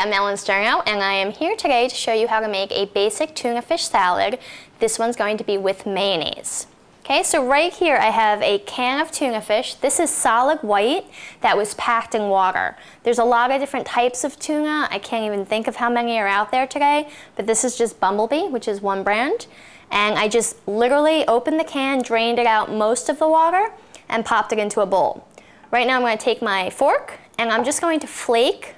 I'm Ellen Sternau, and I am here today to show you how to make a basic tuna fish salad. This one's going to be with mayonnaise. Okay, so right here I have a can of tuna fish. This is solid white that was packed in water. There's a lot of different types of tuna. I can't even think of how many are out there today, but this is just Bumblebee, which is one brand. And I just literally opened the can, drained it out most of the water, and popped it into a bowl. Right now I'm going to take my fork, and I'm just going to flake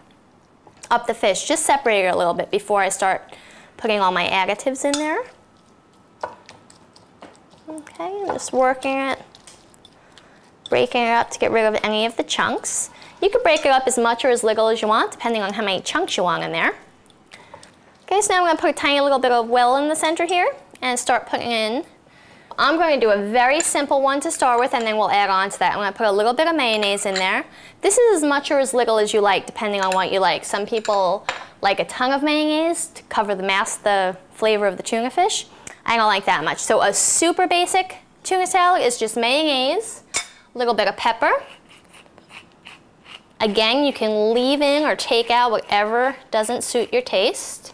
up the fish, just separate it a little bit before I start putting all my additives in there. Okay, I'm just working it, breaking it up to get rid of any of the chunks. You can break it up as much or as little as you want, depending on how many chunks you want in there. Okay, so now I'm going to put a tiny little bit of well in the center here and start putting in. I'm going to do a very simple one to start with, and then we'll add on to that. I'm going to put a little bit of mayonnaise in there. This is as much or as little as you like, depending on what you like. Some people like a ton of mayonnaise to cover the flavor of the tuna fish. I don't like that much. So a super basic tuna salad is just mayonnaise, a little bit of pepper. Again, you can leave in or take out whatever doesn't suit your taste.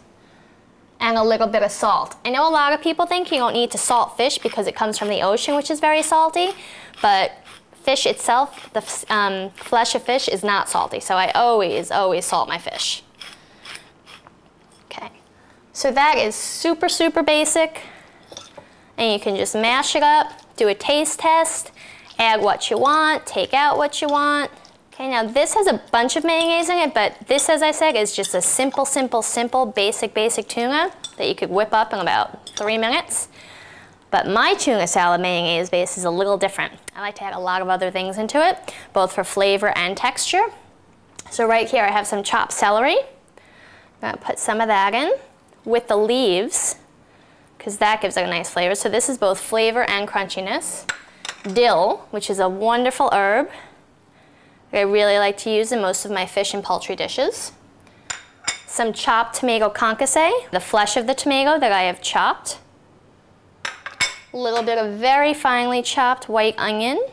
And a little bit of salt. I know a lot of people think you don't need to salt fish because it comes from the ocean, which is very salty, but fish itself, the flesh of fish is not salty, so I always salt my fish. Okay, so that is super, super basic, and you can just mash it up, do a taste test, add what you want, take out what you want. Okay, now this has a bunch of mayonnaise in it, but this, as I said, is just a simple, basic tuna that you could whip up in about 3 minutes. But my tuna salad mayonnaise base is a little different. I like to add a lot of other things into it, both for flavor and texture. So right here I have some chopped celery. I'm going to put some of that in with the leaves, because that gives it a nice flavor. So this is both flavor and crunchiness. Dill, which is a wonderful herb I really like to use in most of my fish and poultry dishes. Some chopped tomato concasse, the flesh of the tomato that I have chopped. A little bit of very finely chopped white onion.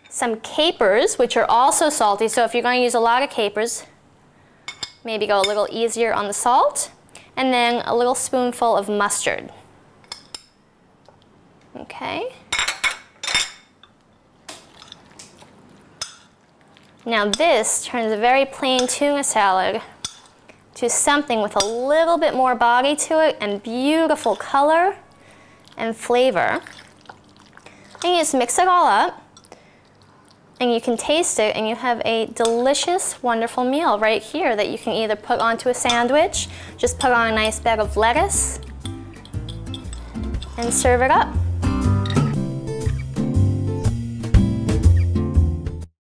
Some capers, which are also salty, so if you're going to use a lot of capers, maybe go a little easier on the salt. And then a little spoonful of mustard. Okay. Now this turns a very plain tuna salad to something with a little bit more body to it and beautiful color and flavor. And you just mix it all up and you can taste it, and you have a delicious, wonderful meal right here that you can either put onto a sandwich, just put on a nice bed of lettuce and serve it up.